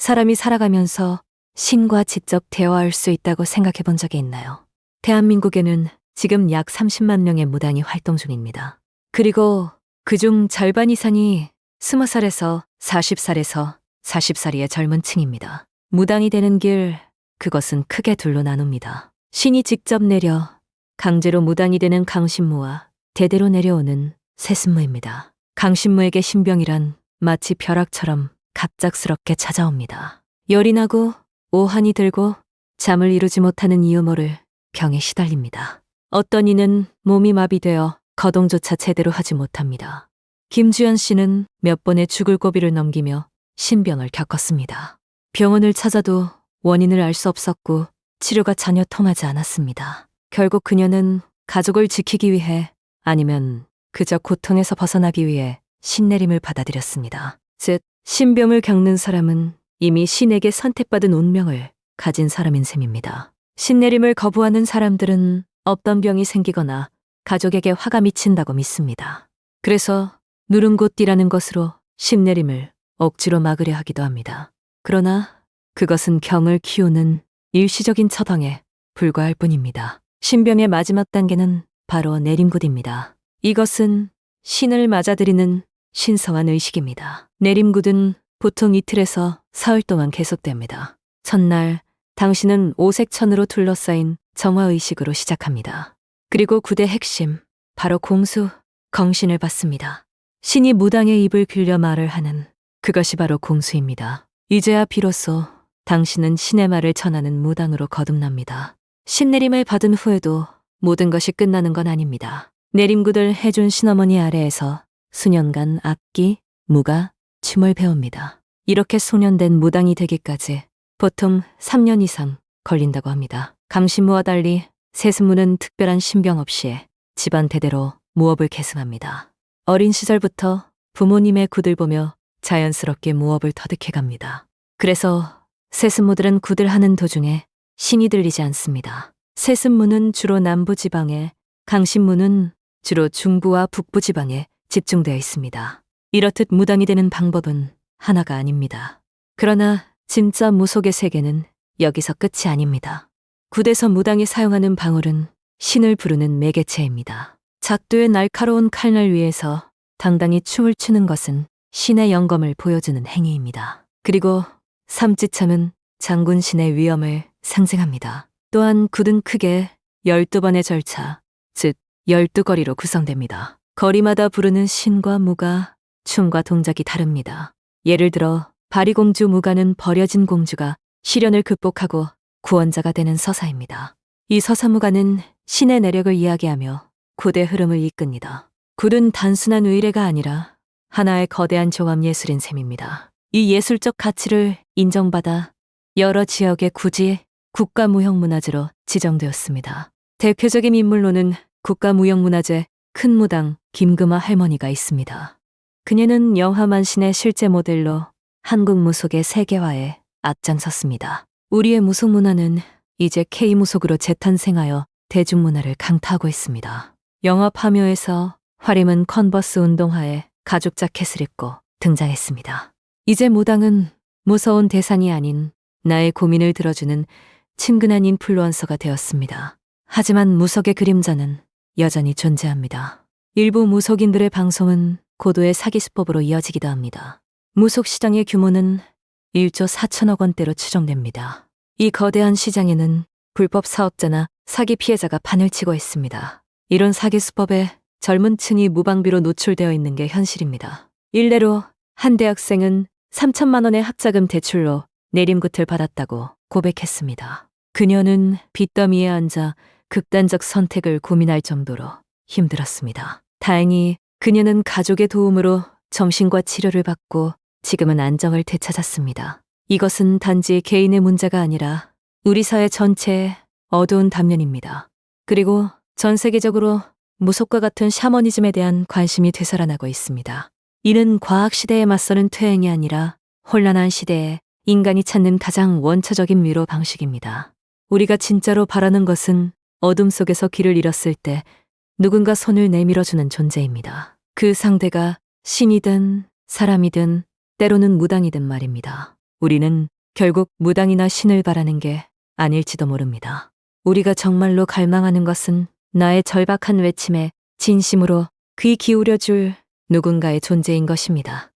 사람이 살아가면서 신과 직접 대화할 수 있다고 생각해 본 적이 있나요? 대한민국에는 지금 약 30만 명의 무당이 활동 중입니다. 그리고 그중 절반 이상이 20살에서 40살에서 40살이의 젊은 층입니다. 무당이 되는 길, 그것은 크게 둘로 나눕니다. 신이 직접 내려 강제로 무당이 되는 강신무와 대대로 내려오는 세신무입니다. 강신무에게 신병이란 마치 벼락처럼 갑작스럽게 찾아옵니다. 열이 나고 오한이 들고 잠을 이루지 못하는 이유 모를 병에 시달립니다. 어떤 이는 몸이 마비되어 거동조차 제대로 하지 못합니다. 김주연 씨는 몇 번의 죽을 고비를 넘기며 신병을 겪었습니다. 병원을 찾아도 원인을 알 수 없었고 치료가 전혀 통하지 않았습니다. 결국 그녀는 가족을 지키기 위해 아니면 그저 고통에서 벗어나기 위해 신내림을 받아들였습니다. 즉, 신병을 겪는 사람은 이미 신에게 선택받은 운명을 가진 사람인 셈입니다. 신내림을 거부하는 사람들은 없던 병이 생기거나 가족에게 화가 미친다고 믿습니다. 그래서 누른곳띠라는 것으로 신내림을 억지로 막으려 하기도 합니다. 그러나 그것은 병을 키우는 일시적인 처방에 불과할 뿐입니다. 신병의 마지막 단계는 바로 내림굿입니다. 이것은 신을 맞아들이는 신성한 의식입니다. 내림굿은 보통 이틀에서 사흘 동안 계속됩니다. 첫날, 당신은 오색천으로 둘러싸인 정화의식으로 시작합니다. 그리고 굿의 핵심, 바로 공수, 경신을 받습니다. 신이 무당의 입을 길려 말을 하는 그것이 바로 공수입니다. 이제야 비로소 당신은 신의 말을 전하는 무당으로 거듭납니다. 신내림을 받은 후에도 모든 것이 끝나는 건 아닙니다. 내림굿을 해준 신어머니 아래에서 수년간 악기, 무가, 춤을 배웁니다. 이렇게 소년된 무당이 되기까지 보통 3년 이상 걸린다고 합니다. 강신무와 달리 세신무는 특별한 신병 없이 집안 대대로 무업을 계승합니다. 어린 시절부터 부모님의 굿을 보며 자연스럽게 무업을 터득해갑니다. 그래서 세신무들은 굿을 하는 도중에 신이 들리지 않습니다. 세신무는 주로 남부지방에, 강신무는 주로 중부와 북부지방에 집중되어 있습니다. 이렇듯 무당이 되는 방법은 하나가 아닙니다. 그러나 진짜 무속의 세계는 여기서 끝이 아닙니다. 굿에서 무당이 사용하는 방울은 신을 부르는 매개체입니다. 작두의 날카로운 칼날 위에서 당당히 춤을 추는 것은 신의 영검을 보여주는 행위입니다. 그리고 삼지참은 장군신의 위엄을 상징합니다. 또한 굿은 크게 12번의 절차, 즉 12거리로 구성됩니다. 거리마다 부르는 신과 무가, 춤과 동작이 다릅니다. 예를 들어 바리공주 무가는 버려진 공주가 시련을 극복하고 구원자가 되는 서사입니다. 이 서사무가는 신의 내력을 이야기하며 굿의 흐름을 이끕니다. 굿은 단순한 의례가 아니라 하나의 거대한 종합 예술인 셈입니다. 이 예술적 가치를 인정받아 여러 지역의 굿이 국가무형문화재로 지정되었습니다. 대표적인 인물로는 국가무형문화재 큰 무당 김금화 할머니가 있습니다. 그녀는 영화 만신의 실제 모델로 한국 무속의 세계화에 앞장섰습니다. 우리의 무속 문화는 이제 K무속으로 재탄생하여 대중문화를 강타하고 있습니다. 영화 파묘에서 활 입은 컨버스 운동화에 가죽 자켓을 입고 등장했습니다. 이제 무당은 무서운 대상이 아닌 나의 고민을 들어주는 친근한 인플루언서가 되었습니다. 하지만 무속의 그림자는 여전히 존재합니다. 일부 무속인들의 방송은 고도의 사기 수법으로 이어지기도 합니다. 무속 시장의 규모는 1조 4천억 원대로 추정됩니다. 이 거대한 시장에는 불법 사업자나 사기 피해자가 판을 치고 있습니다. 이런 사기 수법에 젊은 층이 무방비로 노출되어 있는 게 현실입니다. 일례로 한 대학생은 3천만 원의 학자금 대출로 내림굿을 받았다고 고백했습니다. 그녀는 빚더미에 앉아 극단적 선택을 고민할 정도로 힘들었습니다. 다행히 그녀는 가족의 도움으로 정신과 치료를 받고 지금은 안정을 되찾았습니다. 이것은 단지 개인의 문제가 아니라 우리 사회 전체의 어두운 단면입니다. 그리고 전 세계적으로 무속과 같은 샤머니즘에 대한 관심이 되살아나고 있습니다. 이는 과학 시대에 맞서는 퇴행이 아니라 혼란한 시대에 인간이 찾는 가장 원초적인 위로 방식입니다. 우리가 진짜로 바라는 것은 어둠 속에서 길을 잃었을 때 누군가 손을 내밀어주는 존재입니다. 그 상대가 신이든 사람이든 때로는 무당이든 말입니다. 우리는 결국 무당이나 신을 바라는 게 아닐지도 모릅니다. 우리가 정말로 갈망하는 것은 나의 절박한 외침에 진심으로 귀 기울여줄 누군가의 존재인 것입니다.